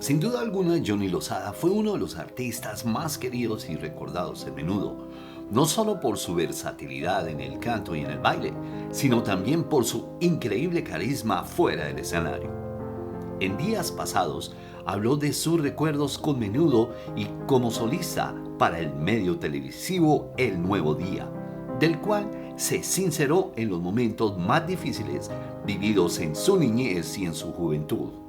Sin duda alguna, Johnny Lozada fue uno de los artistas más queridos y recordados en Menudo, no solo por su versatilidad en el canto y en el baile, sino también por su increíble carisma fuera del escenario. En días pasados, habló de sus recuerdos con Menudo y como solista para el medio televisivo El Nuevo Día, del cual se sinceró en los momentos más difíciles vividos en su niñez y en su juventud.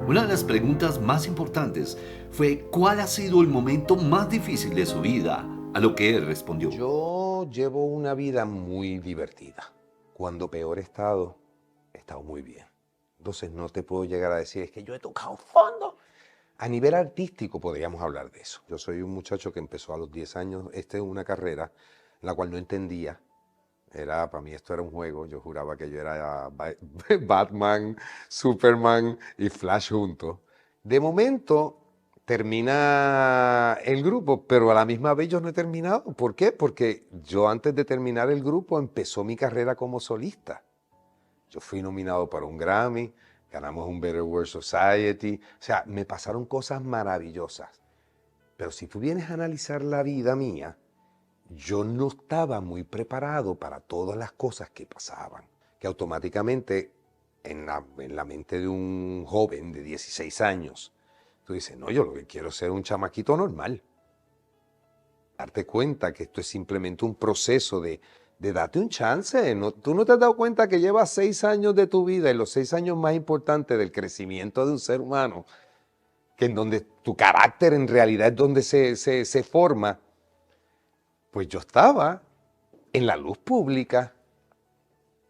Una de las preguntas más importantes fue ¿cuál ha sido el momento más difícil de su vida? A lo que él respondió. Yo llevo una vida muy divertida. Cuando peor he estado muy bien. Entonces no te puedo llegar a decir, es que yo he tocado fondo. A nivel artístico podríamos hablar de eso. Yo soy un muchacho que empezó a los 10 años. Esta es una carrera en la cual no entendía. Para mí esto era un juego. Yo juraba que yo era Batman, Superman y Flash juntos. De momento termina el grupo, pero a la misma vez yo no he terminado. ¿Por qué? Porque yo antes de terminar el grupo empezó mi carrera como solista. Yo fui nominado para un Grammy, ganamos un Better World Society. O sea, me pasaron cosas maravillosas. Pero si tú vienes a analizar la vida mía, yo no estaba muy preparado para todas las cosas que pasaban, que automáticamente en la mente de un joven de 16 años, tú dices, no, yo lo que quiero es ser un chamaquito normal. Darte cuenta que esto es simplemente un proceso de darte un chance. No, tú no te has dado cuenta que llevas 6 años de tu vida y los 6 años más importantes del crecimiento de un ser humano, que en donde tu carácter en realidad es donde se forma. Pues yo estaba en la luz pública.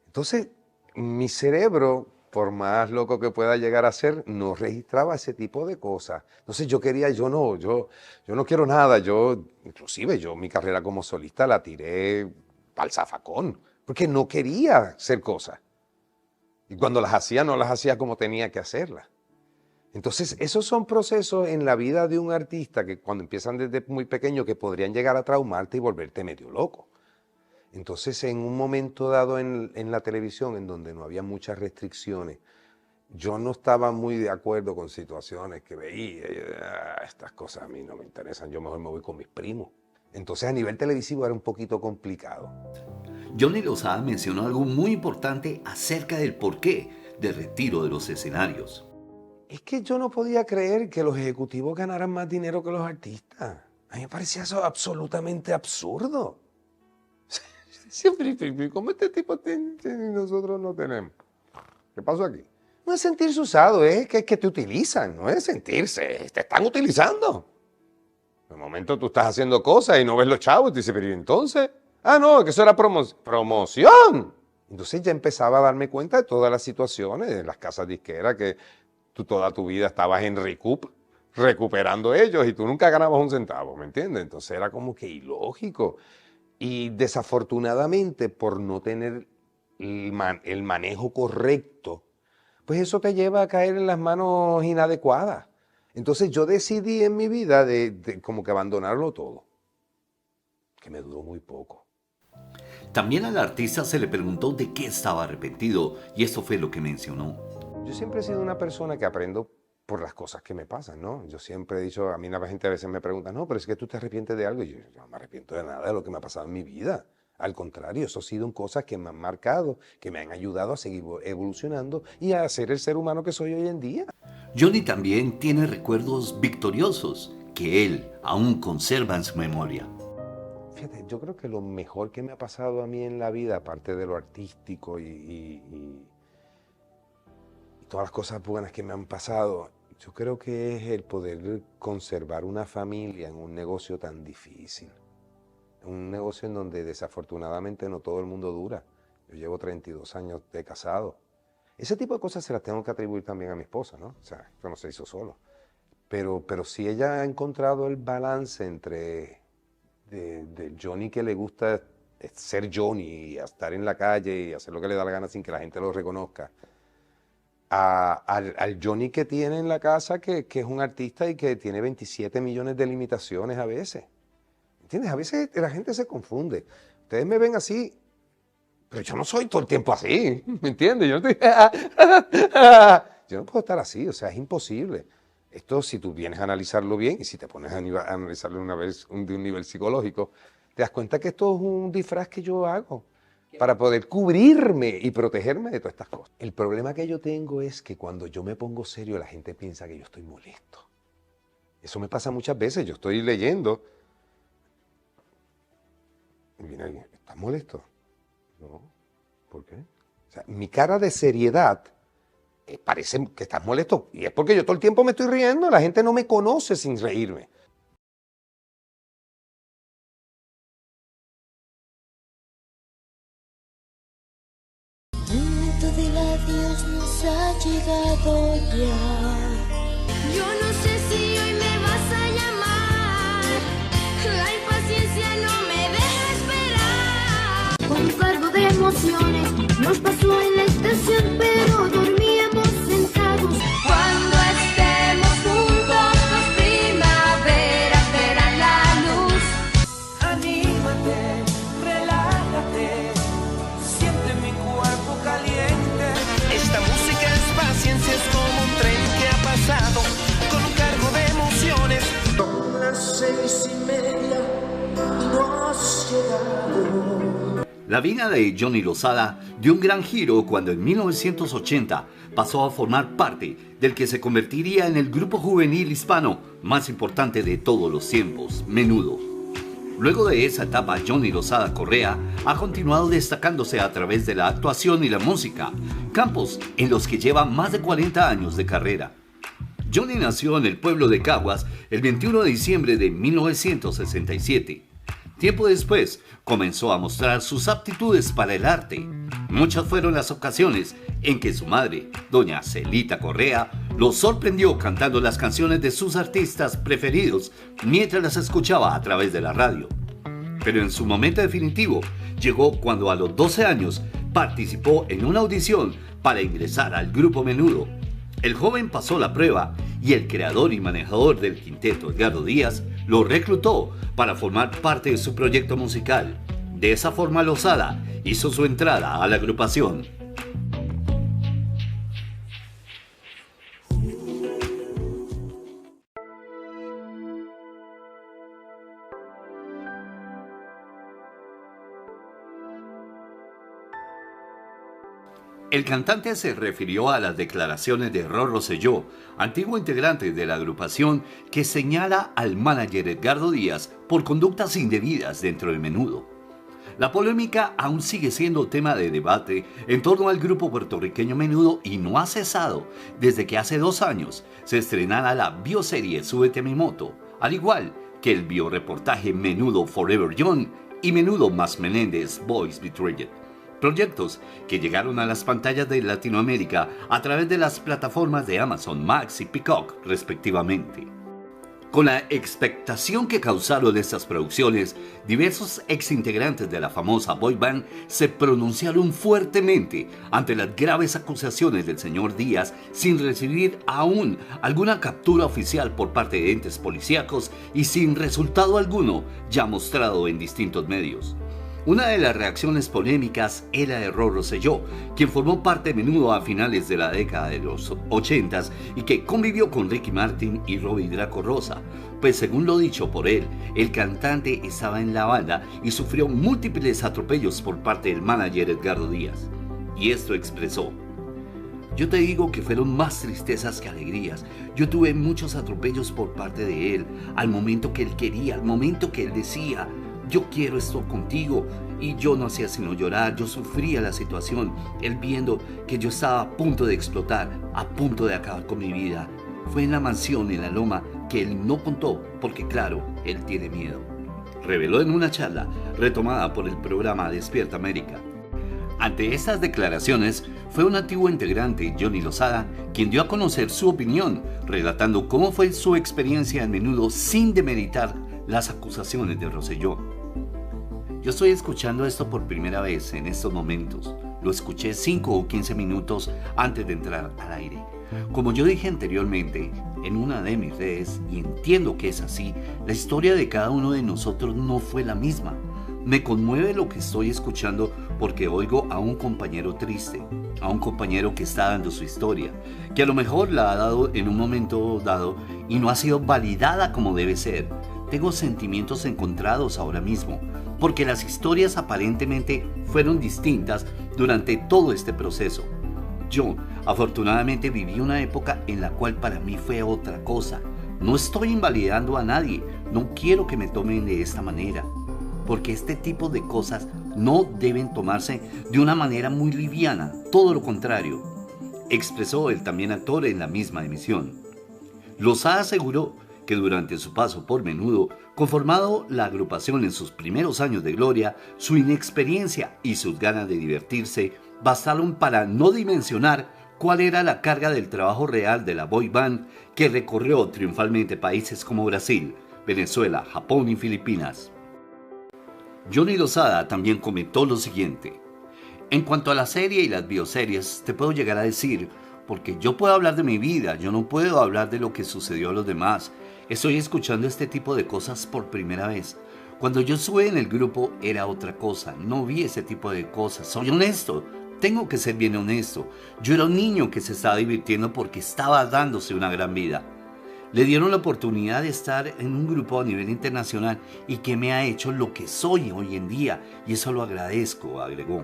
Entonces, mi cerebro, por más loco que pueda llegar a ser, no registraba ese tipo de cosas. Entonces yo no quiero nada. Inclusive mi carrera como solista la tiré al zafacón, porque no quería hacer cosas. Y cuando las hacía, no las hacía como tenía que hacerlas. Entonces, esos son procesos en la vida de un artista que cuando empiezan desde muy pequeño que podrían llegar a traumarte y volverte medio loco. Entonces, en un momento dado en la televisión, en donde no había muchas restricciones, yo no estaba muy de acuerdo con situaciones que veía. Estas cosas a mí no me interesan, yo mejor me voy con mis primos. Entonces, a nivel televisivo era un poquito complicado. Johnny Lozada mencionó algo muy importante acerca del porqué del retiro de los escenarios. Es que yo no podía creer que los ejecutivos ganaran más dinero que los artistas. A mí me parecía eso absolutamente absurdo. Siempre, ¿cómo este tipo tiene y nosotros no tenemos? ¿Qué pasó aquí? No es sentirse usado, es que te utilizan, no es sentirse, te están utilizando. De momento tú estás haciendo cosas y no ves los chavos y te dices, pero ¿y entonces? Ah, no, que eso era promoción. Entonces ya empezaba a darme cuenta de todas las situaciones, de las casas disqueras que tú toda tu vida estabas en recuperando ellos y tú nunca ganabas un centavo, ¿me entiendes? Entonces era como que ilógico. Y desafortunadamente, por no tener el manejo correcto, pues eso te lleva a caer en las manos inadecuadas. Entonces yo decidí en mi vida de como que abandonarlo todo, que me duró muy poco. También al artista se le preguntó de qué estaba arrepentido y esto fue lo que mencionó. Yo siempre he sido una persona que aprendo por las cosas que me pasan, ¿no? Yo siempre he dicho, a mí la gente a veces me pregunta, no, pero es que tú te arrepientes de algo. Y yo no me arrepiento de nada de lo que me ha pasado en mi vida. Al contrario, eso ha sido cosas que me han marcado, que me han ayudado a seguir evolucionando y a ser el ser humano que soy hoy en día. Johnny también tiene recuerdos victoriosos que él aún conserva en su memoria. Fíjate, yo creo que lo mejor que me ha pasado a mí en la vida, aparte de lo artístico y todas las cosas buenas que me han pasado, yo creo que es el poder conservar una familia en un negocio tan difícil. Un negocio en donde desafortunadamente no todo el mundo dura. Yo llevo 32 años de casado. Ese tipo de cosas se las tengo que atribuir también a mi esposa, ¿no? O sea, esto no se hizo solo. Pero si ella ha encontrado el balance entre del Johnny que le gusta ser Johnny y estar en la calle y hacer lo que le da la gana sin que la gente lo reconozca, al Johnny que tiene en la casa que es un artista y que tiene 27 millones de limitaciones a veces. ¿Entiendes? A veces la gente se confunde. Ustedes me ven así, pero yo no soy todo el tiempo así, ¿me entiendes? Yo no estoy... Yo no puedo estar así, o sea, es imposible. Esto, si tú vienes a analizarlo bien y si te pones a analizarlo de un nivel psicológico, te das cuenta que esto es un disfraz que yo hago para poder cubrirme y protegerme de todas estas cosas. El problema que yo tengo es que cuando yo me pongo serio, la gente piensa que yo estoy molesto. Eso me pasa muchas veces. Yo estoy leyendo. Y viene alguien, ¿estás molesto? No. ¿Por qué? O sea, mi cara de seriedad parece que estás molesto. Y es porque yo todo el tiempo me estoy riendo. La gente no me conoce sin reírme. El momento del adiós nos ha llegado ya. Yo no sé si hoy me vas a llamar. La impaciencia no me deja esperar. Con un cargo de emociones nos pasó en la estación, pero dormíamos sentados. Cuando estemos juntos, los primaveras verán la luz. Anímate, relájate, siente mi cuerpo caliente. Esta música es paciencia, es como un tren que ha pasado con un cargo de emociones. Son las 6:30 y no has llegado. La vida de Johnny Lozada dio un gran giro cuando en 1980 pasó a formar parte del que se convertiría en el grupo juvenil hispano más importante de todos los tiempos, Menudo. Luego de esa etapa, Johnny Lozada Correa ha continuado destacándose a través de la actuación y la música, campos en los que lleva más de 40 años de carrera. Johnny nació en el pueblo de Caguas el 21 de diciembre de 1967. Tiempo después, comenzó a mostrar sus aptitudes para el arte. Muchas fueron las ocasiones en que su madre, doña Celita Correa, lo sorprendió cantando las canciones de sus artistas preferidos mientras las escuchaba a través de la radio. Pero en su momento definitivo llegó cuando a los 12 años participó en una audición para ingresar al grupo Menudo. El joven pasó la prueba y el creador y manejador del quinteto, Edgardo Díaz, lo reclutó para formar parte de su proyecto musical. De esa forma, Lozada hizo su entrada a la agrupación. El cantante se refirió a las declaraciones de Rorro Rosselló, antiguo integrante de la agrupación, que señala al manager Edgardo Díaz por conductas indebidas dentro del Menudo. La polémica aún sigue siendo tema de debate en torno al grupo puertorriqueño Menudo y no ha cesado desde que hace 2 años se estrenara la bioserie Súbete a mi moto, al igual que el bioreportaje Menudo Forever Young y Menudo más Menéndez Boys Betrayed. Proyectos que llegaron a las pantallas de Latinoamérica a través de las plataformas de Amazon, Max y Peacock, respectivamente. Con la expectación que causaron estas producciones, diversos exintegrantes de la famosa boy band se pronunciaron fuertemente ante las graves acusaciones del señor Díaz sin recibir aún alguna captura oficial por parte de entes policíacos y sin resultado alguno ya mostrado en distintos medios. Una de las reacciones polémicas era de Rorro Rosselló, quien formó parte de Menudo a finales de la década de los 80s y que convivió con Ricky Martin y Robbie Draco Rosa, pues según lo dicho por él, el cantante estaba en la banda y sufrió múltiples atropellos por parte del manager Edgardo Díaz. Y esto expresó: yo te digo que fueron más tristezas que alegrías. Yo tuve muchos atropellos por parte de él, al momento que él quería, al momento que él decía: yo quiero esto contigo, y yo no hacía sino llorar. Yo sufría la situación, él viendo que yo estaba a punto de explotar, a punto de acabar con mi vida. Fue en la mansión en la loma que él no contó, porque claro, él tiene miedo. Reveló en una charla retomada por el programa Despierta América. Ante estas declaraciones, fue un antiguo integrante, Johnny Lozada, quien dio a conocer su opinión, relatando cómo fue su experiencia en Menudo sin demeritar las acusaciones de Rosselló. Yo estoy escuchando esto por primera vez en estos momentos. Lo escuché 5 o 15 minutos antes de entrar al aire. Como yo dije anteriormente en una de mis redes, y entiendo que es así, la historia de cada uno de nosotros no fue la misma. Me conmueve lo que estoy escuchando porque oigo a un compañero triste, a un compañero que está dando su historia, que a lo mejor la ha dado en un momento dado y no ha sido validada como debe ser. Tengo sentimientos encontrados ahora mismo, porque las historias aparentemente fueron distintas durante todo este proceso. Yo, afortunadamente, viví una época en la cual para mí fue otra cosa. No estoy invalidando a nadie, no quiero que me tomen de esta manera, porque este tipo de cosas no deben tomarse de una manera muy liviana, todo lo contrario, expresó el también actor en la misma emisión. Lozada aseguró que durante su paso por Menudo, conformado la agrupación en sus primeros años de gloria, su inexperiencia y sus ganas de divertirse bastaron para no dimensionar cuál era la carga del trabajo real de la boy band que recorrió triunfalmente países como Brasil, Venezuela, Japón y Filipinas. Johnny Lozada también comentó lo siguiente: en cuanto a la serie y las bioseries, te puedo llegar a decir, porque yo puedo hablar de mi vida, yo no puedo hablar de lo que sucedió a los demás. Estoy escuchando este tipo de cosas por primera vez. Cuando yo estuve en el grupo era otra cosa, no vi ese tipo de cosas. Soy honesto, tengo que ser bien honesto. Yo era un niño que se estaba divirtiendo porque estaba dándose una gran vida. Le dieron la oportunidad de estar en un grupo a nivel internacional y que me ha hecho lo que soy hoy en día, y eso lo agradezco, agregó.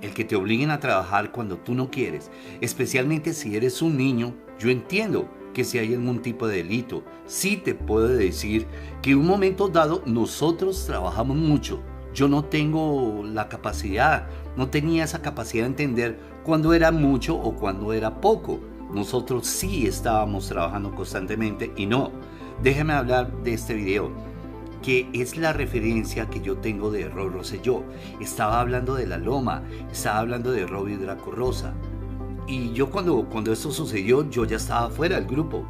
El que te obliguen a trabajar cuando tú no quieres, especialmente si eres un niño, yo entiendo que si hay algún tipo de delito, sí te puedo decir que en un momento dado nosotros trabajamos mucho. Yo no tengo la capacidad, no tenía esa capacidad de entender cuándo era mucho o cuándo era poco. Nosotros sí estábamos trabajando constantemente y no. Déjeme hablar de este video, que es la referencia que yo tengo de Roy Rosselló. Estaba hablando de La Loma, estaba hablando de Robbie Draco Rosa. Y yo cuando esto sucedió, yo ya estaba fuera del grupo.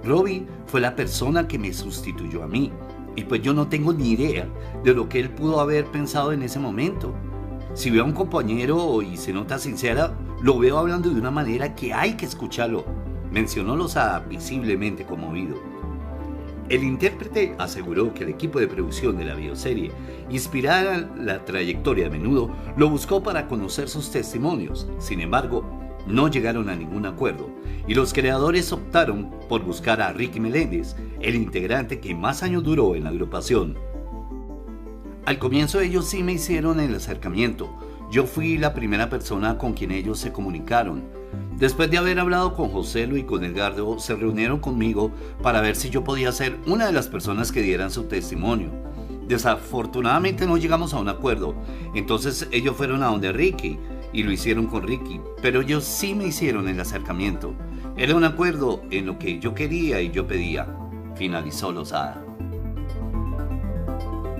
Robbie fue la persona que me sustituyó a mí. Y pues yo no tengo ni idea de lo que él pudo haber pensado en ese momento. Si veo a un compañero y se nota sincera, lo veo hablando de una manera que hay que escucharlo. Mencionó Lozada visiblemente conmovido. El intérprete aseguró que el equipo de producción de la bioserie, inspirada en la trayectoria de Menudo, lo buscó para conocer sus testimonios. Sin embargo, no llegaron a ningún acuerdo y los creadores optaron por buscar a Ricky Meléndez, el integrante que más años duró en la agrupación. Al comienzo ellos sí me hicieron el acercamiento. Yo fui la primera persona con quien ellos se comunicaron. Después de haber hablado con Joselo y con Edgardo, se reunieron conmigo para ver si yo podía ser una de las personas que dieran su testimonio. Desafortunadamente no llegamos a un acuerdo, entonces ellos fueron a donde Ricky y lo hicieron con Ricky, pero ellos sí me hicieron el acercamiento. Era un acuerdo en lo que yo quería y yo pedía, finalizó Lozada.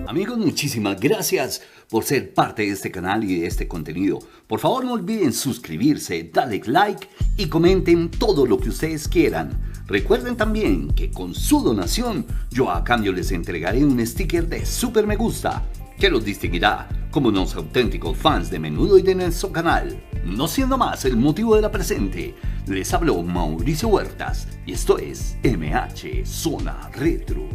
Amigos, muchísimas gracias por ser parte de este canal y de este contenido. Por favor, no olviden suscribirse, darle like y comenten todo lo que ustedes quieran. Recuerden también que con su donación, yo a cambio les entregaré un sticker de super me gusta que los distinguirá como unos auténticos fans de Menudo y de nuestro canal. No siendo más el motivo de la presente, les habló Mauricio Huertas y esto es MH Zona Retro.